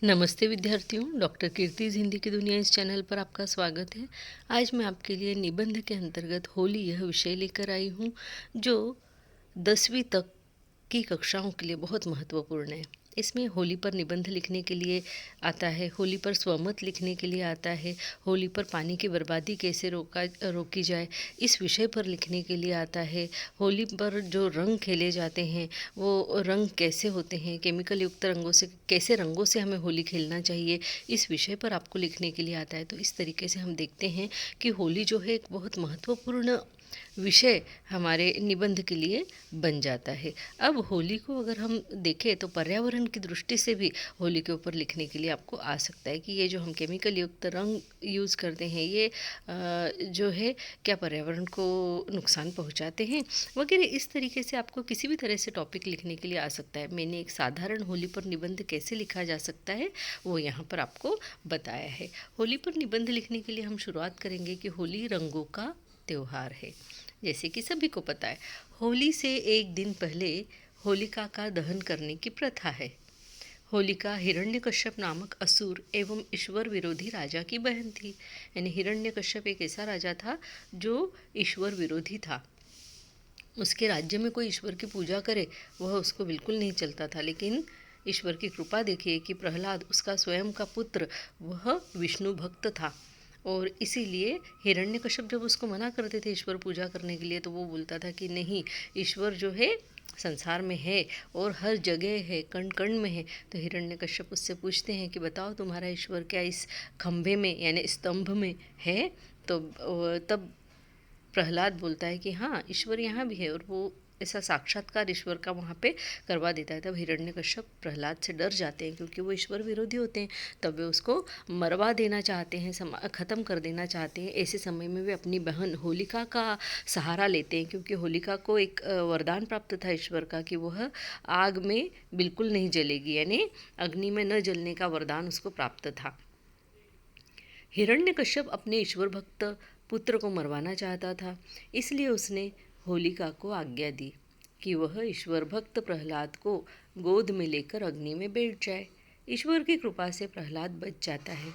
नमस्ते विद्यार्थियों, डॉक्टर कीर्तिज हिंदी की दुनिया इस चैनल पर आपका स्वागत है। आज मैं आपके लिए निबंध के अंतर्गत होली यह विषय लेकर आई हूँ जो 10वीं तक की कक्षाओं के लिए बहुत महत्वपूर्ण है। इसमें होली पर निबंध लिखने के लिए आता है, होली पर स्वमत लिखने के लिए आता है, होली पर पानी की बर्बादी कैसे रोकी जाए इस विषय पर लिखने के लिए आता है, होली पर जो रंग खेले जाते हैं वो रंग कैसे होते हैं, केमिकल युक्त रंगों से कैसे रंगों से हमें होली खेलना चाहिए इस विषय पर आपको लिखने के लिए आता है। तो इस तरीके से हम देखते हैं कि होली जो है एक बहुत महत्वपूर्ण विषय हमारे निबंध के लिए बन जाता है। अब होली को अगर हम देखें तो पर्यावरण की दृष्टि से भी होली के ऊपर लिखने के लिए आपको आ सकता है कि ये जो हम केमिकल युक्त रंग यूज़ करते हैं ये जो है क्या पर्यावरण को नुकसान पहुंचाते हैं वगैरह। इस तरीके से आपको किसी भी तरह से टॉपिक लिखने के लिए आ सकता है। मैंने एक साधारण होली पर निबंध कैसे लिखा जा सकता है वो यहाँ पर आपको बताया है। होली पर निबंध लिखने के लिए हम शुरुआत करेंगे कि होली रंगों का त्योहार है। जैसे कि सभी को पता है, होली से एक दिन पहले होलिका का दहन करने की प्रथा है। होलिका हिरण्यकश्यप नामक असुर एवं ईश्वर विरोधी राजा की बहन थी। यानी हिरण्यकश्यप एक ऐसा राजा था जो ईश्वर विरोधी था। उसके राज्य में कोई ईश्वर की पूजा करे वह उसको बिल्कुल नहीं चलता था। लेकिन ईश्वर की कृपा देखिए कि प्रहलाद उसका स्वयं का पुत्र वह विष्णु भक्त था और इसीलिए हिरण्यकश्यप जब उसको मना करते थे ईश्वर पूजा करने के लिए तो वो बोलता था कि नहीं, ईश्वर जो है संसार में है और हर जगह है, कण कण में है। तो हिरण्यकश्यप उससे पूछते हैं कि बताओ तुम्हारा ईश्वर क्या इस खंभे में यानी स्तंभ में है। तो तब प्रहलाद बोलता है कि हाँ, ईश्वर यहाँ भी है और वो ऐसा साक्षात्कार ईश्वर का वहाँ पे करवा देता है। तब हिरण्यकश्यप प्रहलाद से डर जाते हैं क्योंकि वो ईश्वर विरोधी होते हैं। तब वे उसको मरवा देना चाहते हैं, ख़त्म कर देना चाहते हैं। ऐसे समय में वे अपनी बहन होलिका का सहारा लेते हैं क्योंकि होलिका को एक वरदान प्राप्त था ईश्वर का कि वह आग में बिल्कुल नहीं जलेगी, यानी अग्नि में न जलने का वरदान उसको प्राप्त था। हिरण्यकश्यप अपने ईश्वर भक्त पुत्र को मरवाना चाहता था, इसलिए उसने होलिका को आज्ञा दी कि वह ईश्वर भक्त प्रहलाद को गोद में लेकर अग्नि में बैठ जाए। ईश्वर की कृपा से प्रहलाद बच जाता है,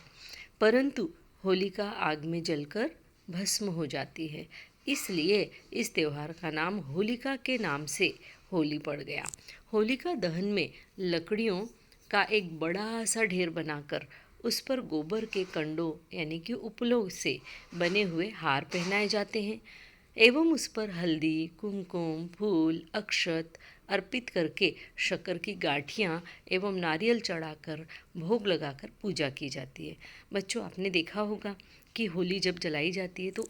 परंतु होलिका आग में जलकर भस्म हो जाती है। इसलिए इस त्योहार का नाम होलिका के नाम से होली पड़ गया। होलिका दहन में लकड़ियों का एक बड़ा सा ढेर बनाकर उस पर गोबर के कंडों यानी कि उपलों से बने हुए हार पहनाए जाते हैं एवं उस पर हल्दी, कुमकुम, फूल, अक्षत अर्पित करके शक्कर की गांठियाँ एवं नारियल चढ़ाकर भोग लगाकर पूजा की जाती है। बच्चों, आपने देखा होगा कि होली जब जलाई जाती है तो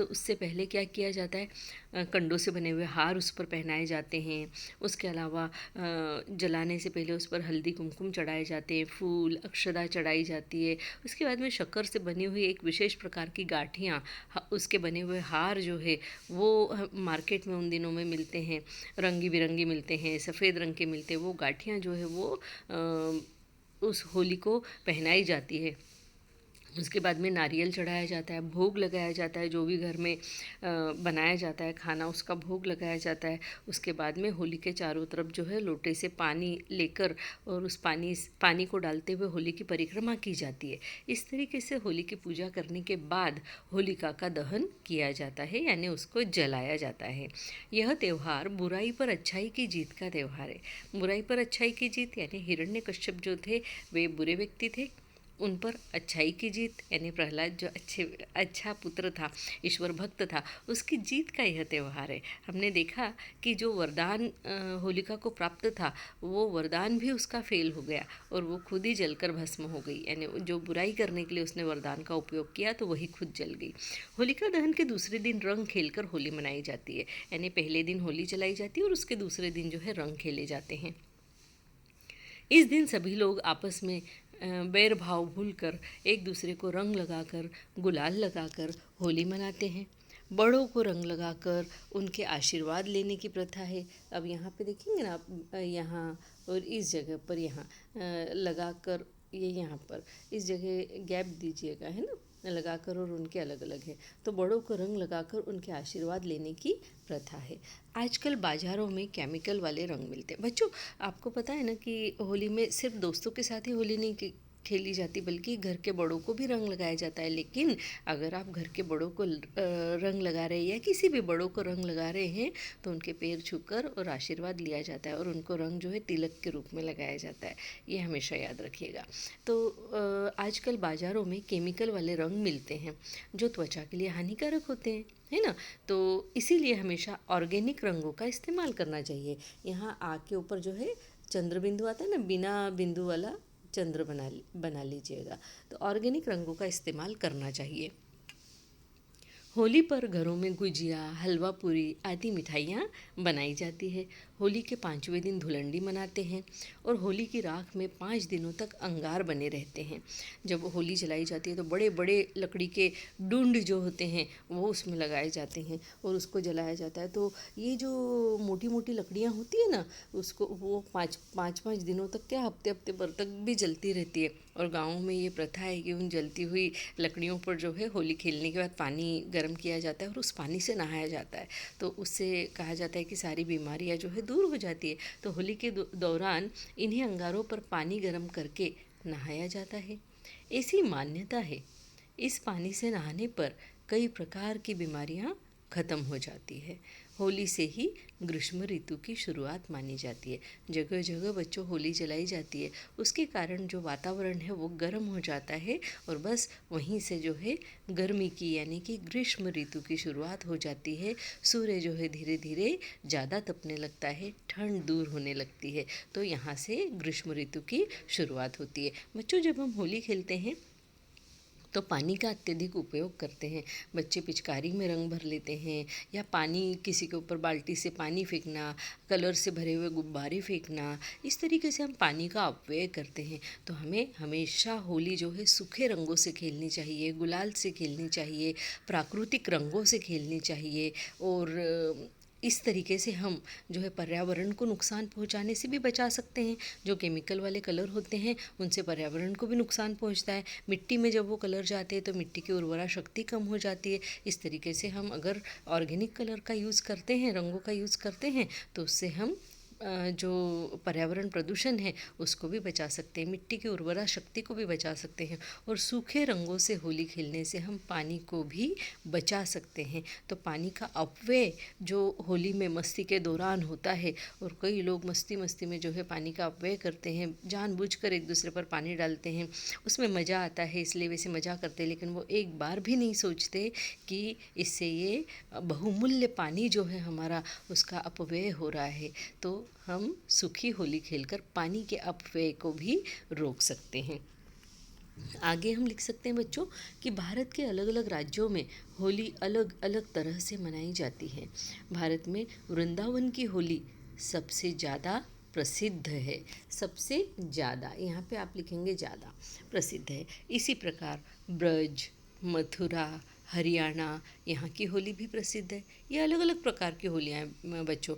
उससे पहले क्या किया जाता है, कंडों से बने हुए हार उस पर पहनाए जाते हैं। उसके अलावा जलाने से पहले उस पर हल्दी कुमकुम चढ़ाए जाते हैं, फूल अक्षदा चढ़ाई जाती है। उसके बाद में शक्कर से बनी हुई एक विशेष प्रकार की गांठियाँ, उसके बने हुए हार जो है वो मार्केट में उन दिनों में मिलते हैं, रंगी बिरंगी मिलते हैं, सफ़ेद रंग के मिलते हैं। वो गांठियाँ जो है वो उस होली को पहनाई जाती है। उसके बाद में नारियल चढ़ाया जाता है, भोग लगाया जाता है, जो भी घर में बनाया जाता है खाना उसका भोग लगाया जाता है। उसके बाद में होली के चारों तरफ जो है लोटे से पानी लेकर और उस पानी को डालते हुए होली की परिक्रमा की जाती है। इस तरीके से होली की पूजा करने के बाद होलिका का दहन किया जाता है यानी उसको जलाया जाता है। यह त्यौहार बुराई पर अच्छाई की जीत का त्यौहार है। बुराई पर अच्छाई की जीत यानी हिरण्यकश्यप जो थे वे बुरे व्यक्ति थे, उन पर अच्छाई की जीत यानी प्रहलाद जो अच्छा पुत्र था, ईश्वर भक्त था, उसकी जीत का यह त्यौहार है। हमने देखा कि जो वरदान होलिका को प्राप्त था वो वरदान भी उसका फेल हो गया और वो खुद ही जलकर भस्म हो गई। यानी जो बुराई करने के लिए उसने वरदान का उपयोग किया तो वही खुद जल गई। होलिका दहन के दूसरे दिन रंग खेलकर होली मनाई जाती है। यानी पहले दिन होली जलाई जाती है और उसके दूसरे दिन जो है रंग खेले जाते हैं। इस दिन सभी लोग आपस में बैर भाव भूलकर एक दूसरे को रंग लगाकर, गुलाल लगाकर होली मनाते हैं। बड़ों को रंग लगाकर उनके आशीर्वाद लेने की प्रथा है। अब यहाँ पे देखेंगे ना आप, यहाँ और इस जगह पर यहाँ लगाकर, ये यहाँ पर इस जगह गैप दीजिएगा, है ना। लगाकर और उनके अलग अलग है। तो बड़ों को रंग लगाकर उनके आशीर्वाद लेने की प्रथा है। आजकल बाज़ारों में केमिकल वाले रंग मिलते हैं। बच्चों, आपको पता है ना कि होली में सिर्फ दोस्तों के साथ ही होली नहीं खेली जाती, बल्कि घर के बड़ों को भी रंग लगाया जाता है। लेकिन अगर आप घर के बड़ों को रंग लगा रहे हैं या किसी भी बड़ों को रंग लगा रहे हैं तो उनके पैर छूकर और आशीर्वाद लिया जाता है, और उनको रंग जो है तिलक के रूप में लगाया जाता है। ये हमेशा याद रखिएगा। तो आजकल बाज़ारों में केमिकल वाले रंग मिलते हैं जो त्वचा के लिए हानिकारक होते हैं, है ना। तो इसीलिए हमेशा ऑर्गेनिक रंगों का इस्तेमाल करना चाहिए। यहाँ आग के ऊपर जो है चंद्र बिंदु आता है ना, बिना बिंदु वाला चंद्र बना लीजिएगा। तो ऑर्गेनिक रंगों का इस्तेमाल करना चाहिए। होली पर घरों में गुजिया, हलवा पूरी आदि मिठाइयाँ बनाई जाती है। होली के 5वें दिन धुलंडी मनाते हैं और होली की राख में 5 दिनों तक अंगार बने रहते हैं। जब होली जलाई जाती है तो बड़े बड़े लकड़ी के डुंड जो होते हैं वो उसमें लगाए जाते हैं और उसको जलाया जाता है। तो ये जो मोटी मोटी लकड़ियाँ होती है ना, उसको वो पाँच दिनों तक, क्या हफ्ते हफ्ते भर तक भी जलती रहती है। और गाँव में ये प्रथा है कि उन जलती हुई लकड़ियों पर जो है होली खेलने के बाद पानी गर्म किया जाता है और उस पानी से नहाया जाता है। तो उससे कहा जाता है कि सारी बीमारियां जो है दूर हो जाती है। तो होली के दौरान इन्हीं अंगारों पर पानी गर्म करके नहाया जाता है। ऐसी मान्यता है, इस पानी से नहाने पर कई प्रकार की बीमारियां खत्म हो जाती है। होली से ही ग्रीष्म ऋतु की शुरुआत मानी जाती है। जगह जगह बच्चों होली जलाई जाती है, उसके कारण जो वातावरण है वो गर्म हो जाता है और बस वहीं से जो है गर्मी की यानी कि ग्रीष्म ऋतु की शुरुआत हो जाती है। सूर्य जो है धीरे धीरे ज़्यादा तपने लगता है, ठंड दूर होने लगती है। तो यहाँ से ग्रीष्म ऋतु की शुरुआत होती है। बच्चों, जब हम होली खेलते हैं तो पानी का अत्यधिक उपयोग करते हैं। बच्चे पिचकारी में रंग भर लेते हैं या पानी, किसी के ऊपर बाल्टी से पानी फेंकना, कलर से भरे हुए गुब्बारे फेंकना, इस तरीके से हम पानी का अपव्यय करते हैं। तो हमें हमेशा होली जो है सूखे रंगों से खेलनी चाहिए, गुलाल से खेलनी चाहिए, प्राकृतिक रंगों से खेलनी चाहिए। और इस तरीके से हम जो है पर्यावरण को नुकसान पहुंचाने से भी बचा सकते हैं। जो केमिकल वाले कलर होते हैं उनसे पर्यावरण को भी नुकसान पहुंचता है। मिट्टी में जब वो कलर जाते हैं तो मिट्टी की उर्वरा शक्ति कम हो जाती है। इस तरीके से हम अगर ऑर्गेनिक कलर का यूज़ करते हैं, रंगों का यूज़ करते हैं, तो उससे हम जो पर्यावरण प्रदूषण है उसको भी बचा सकते हैं, मिट्टी की उर्वरा शक्ति को भी बचा सकते हैं। और सूखे रंगों से होली खेलने से हम पानी को भी बचा सकते हैं। तो पानी का अपव्यय जो होली में मस्ती के दौरान होता है, और कई लोग मस्ती मस्ती में जो है पानी का अपव्यय करते हैं, जानबूझकर एक दूसरे पर पानी डालते हैं, उसमें मज़ा आता है इसलिए वैसे मज़ा करते हैं, लेकिन वो एक बार भी नहीं सोचते कि इससे ये बहुमूल्य पानी जो है हमारा, उसका अपव्यय हो रहा है। तो हम सूखी होली खेलकर पानी के अपव्यय को भी रोक सकते हैं। आगे हम लिख सकते हैं बच्चों कि भारत के अलग अलग राज्यों में होली अलग अलग तरह से मनाई जाती है। भारत में वृंदावन की होली सबसे ज़्यादा प्रसिद्ध है। सबसे ज़्यादा, यहाँ पे आप लिखेंगे ज़्यादा प्रसिद्ध है। इसी प्रकार ब्रज, मथुरा, हरियाणा, यहाँ की होली भी प्रसिद्ध है। ये अलग अलग प्रकार की होलियाँ हैं बच्चों।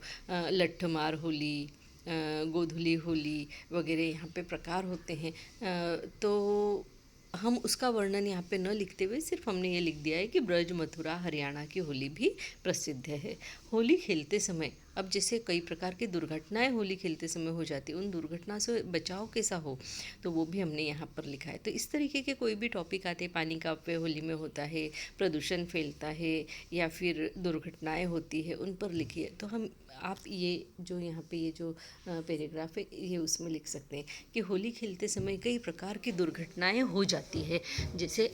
लट्ठमार होली, गोधुली होली वगैरह यहाँ पे प्रकार होते हैं। तो हम उसका वर्णन यहाँ पे न लिखते हुए सिर्फ हमने ये लिख दिया है कि ब्रज, मथुरा, हरियाणा की होली भी प्रसिद्ध है। होली खेलते समय अब जैसे कई प्रकार की दुर्घटनाएं होली खेलते समय हो जाती है, उन दुर्घटना से बचाव कैसा हो तो वो भी हमने यहाँ पर लिखा है। तो इस तरीके के कोई भी टॉपिक आते हैं, पानी का अपव्यय होली में होता है, प्रदूषण फैलता है या फिर दुर्घटनाएं होती है, उन पर लिखिए। तो हम आप ये जो यहाँ पे ये जो पैराग्राफ है ये उसमें लिख सकते हैं कि होली खेलते समय कई प्रकार की दुर्घटनाएं हो जाती है, जैसे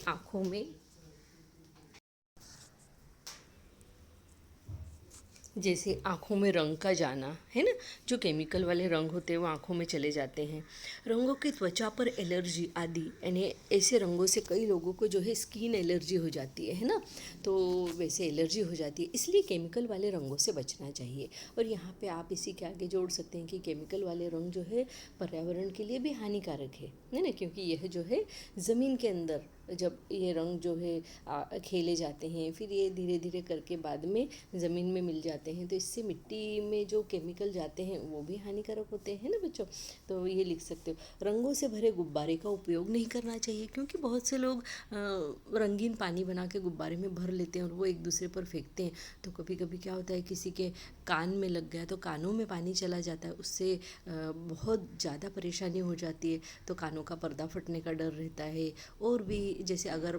आँखों में रंग का जाना, है ना। जो केमिकल वाले रंग होते हैं वो आँखों में चले जाते हैं। रंगों की त्वचा पर एलर्जी आदि, यानी ऐसे रंगों से कई लोगों को जो है स्किन एलर्जी हो जाती है ना। तो वैसे एलर्जी हो जाती है, इसलिए केमिकल वाले रंगों से बचना चाहिए। और यहाँ पे आप इसी के आगे जोड़ सकते हैं कि केमिकल वाले रंग जो है पर्यावरण के लिए भी हानिकारक है ना, क्योंकि यह जो है ज़मीन के अंदर जब ये रंग जो है खेले जाते हैं, फिर ये धीरे धीरे करके बाद में ज़मीन में मिल जाते हैं, तो इससे मिट्टी में जो केमिकल जाते हैं वो भी हानिकारक होते हैं ना बच्चों। तो ये लिख सकते हो। रंगों से भरे गुब्बारे का उपयोग नहीं करना चाहिए, क्योंकि बहुत से लोग रंगीन पानी बना के गुब्बारे में भर लेते हैं और वो एक दूसरे पर फेंकते हैं। तो कभी कभी क्या होता है, किसी के कान में लग गया तो कानों में पानी चला जाता है, उससे बहुत ज़्यादा परेशानी हो जाती है। तो कानों का पर्दा फटने का डर रहता है। और भी जैसे अगर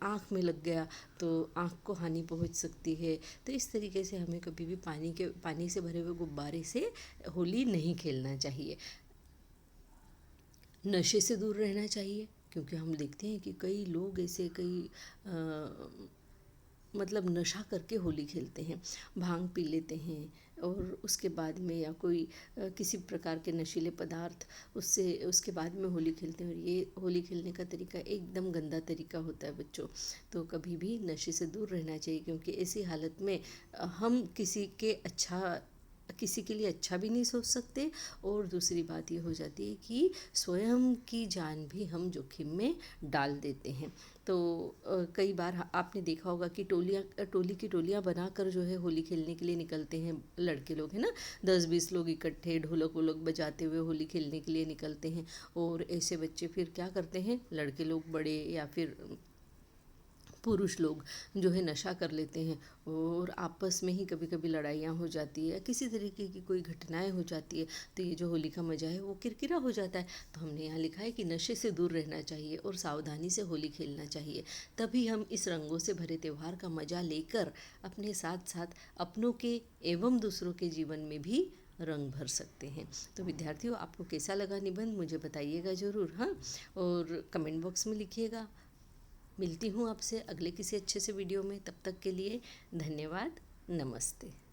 आँख में लग गया तो आँख को हानि पहुंच सकती है। तो इस तरीके से हमें कभी भी पानी से भरे हुए गुब्बारे से होली नहीं खेलना चाहिए। नशे से दूर रहना चाहिए, क्योंकि हम देखते हैं कि कई लोग ऐसे मतलब नशा करके होली खेलते हैं, भांग पी लेते हैं और उसके बाद में या कोई किसी प्रकार के नशीले पदार्थ उससे उसके बाद में होली खेलते हैं। और ये होली खेलने का तरीका एकदम गंदा तरीका होता है बच्चों। तो कभी भी नशे से दूर रहना चाहिए, क्योंकि ऐसी हालत में हम किसी के लिए अच्छा भी नहीं सोच सकते। और दूसरी बात ये हो जाती है कि स्वयं की जान भी हम जोखिम में डाल देते हैं। तो कई बार आपने देखा होगा कि टोली की टोलियाँ बनाकर जो है होली खेलने के लिए निकलते हैं लड़के लोग, है ना। 10-20 लोग इकट्ठे ढोलक वोलक बजाते हुए होली खेलने के लिए निकलते हैं। और ऐसे बच्चे फिर क्या करते हैं, लड़के लोग बड़े या फिर पुरुष लोग जो है नशा कर लेते हैं और आपस में ही कभी कभी लड़ाइयाँ हो जाती है या किसी तरीके की कोई घटनाएं हो जाती है। तो ये जो होली का मज़ा है वो किरकिरा हो जाता है। तो हमने यहाँ लिखा है कि नशे से दूर रहना चाहिए और सावधानी से होली खेलना चाहिए। तभी हम इस रंगों से भरे त्यौहार का मज़ा लेकर अपने साथ साथ अपनों के एवं दूसरों के जीवन में भी रंग भर सकते हैं। तो विद्यार्थियों, आपको कैसा लगा निबंध मुझे बताइएगा ज़रूर, हाँ। और कमेंट बॉक्स में लिखिएगा। मिलती हूँ आपसे अगले किसी अच्छे से वीडियो में। तब तक के लिए धन्यवाद। नमस्ते।